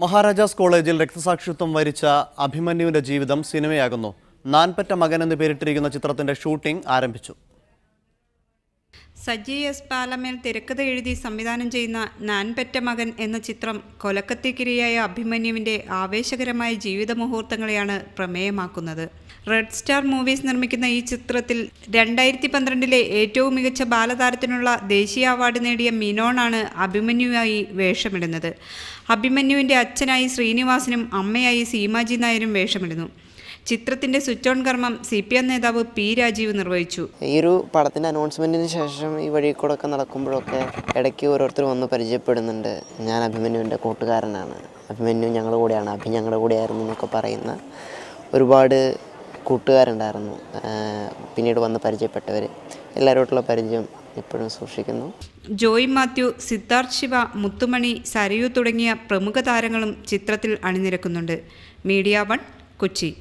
മഹാരാജാസ് കോളേജിൽ രക്തസാക്ഷിത്വം വരിച്ച അഭിമന്യുവിന്റെ ജീവിതം സിനിമയാകുന്നു. നാൻപെറ്റ മകൻ എന്ന് പേരിട്ടിരിക്കുന്ന ചിത്രത്തിന്റെ ഷൂട്ടിംഗ് ആരംഭിച്ചു. സജി എസ് പാലമേൽ തിരക്കഥ എഴുതി സംവിധാനം ചെയ്യുന്ന നാൻപെറ്റ മകൻ എന്ന ചിത്രം കൊലക്കത്തിക്കിരയായ അഭിമന്യുവിന്റെ ആവേശകരമായ ജീവിത മുഹൂർത്തങ്ങളെയാണ് പ്രമേയമാക്കുന്നത്. റെഡ് സ്റ്റാർ മൂവീസ് നിർമ്മിക്കുന്ന ഈ ചിത്രത്തിൽ 2012 ഏറ്റവും മികച്ച ബാലതാരത്തിനുള്ള ദേശീയ അവാർഡ് നേടിയ മിനോണാണ് അഭിമന്യുവായി വേഷമിടുന്നത്. അഭിമന്യുവിന്റെ അച്ഛനായി ശ്രീനിവാസനും അമ്മയായി സീമാജി നായരും വേഷമിടുന്നു. ചിത്രത്തിന്റെ സ്വിച്ച് ഓൺ കർമ്മം CPM നേതാവ് P. രാജീവ് നിർവഹിച്ചു. ഈ ഒരു പടത്തിന്റെ അനൗൺസ്മെന്റിന് ശേഷം ഈ വഴി കൂടെ ഒക്കെ നടക്കുമ്പോഴൊക്കെ ഇടയ്ക്ക് ഓരോരുത്തർ വന്ന് പരിചയപ്പെടുന്നുണ്ട്. ഞാൻ അഭിമന്യുവിൻ്റെ കൂട്ടുകാരനാണ്, അഭിമന്യു ഞങ്ങളുടെ കൂടെയാണ്, അഭി ഞങ്ങളുടെ കൂടെയായിരുന്നു എന്നൊക്കെ പറയുന്ന ഒരുപാട് കൂട്ടുകാരുണ്ടായിരുന്നു. പിന്നീട് വന്ന് പരിചയപ്പെട്ടവർ എല്ലാവരോട്ടുള്ള പരിചയം ഇപ്പോഴും സൂക്ഷിക്കുന്നു. ജോയ് മാത്യു, സിദ്ധാർത്ഥ് ശിവ, മുത്തുമണി, സരയു തുടങ്ങിയ പ്രമുഖ താരങ്ങളും ചിത്രത്തിൽ അണിനിരക്കുന്നുണ്ട്. മീഡിയ 1 കൊച്ചി.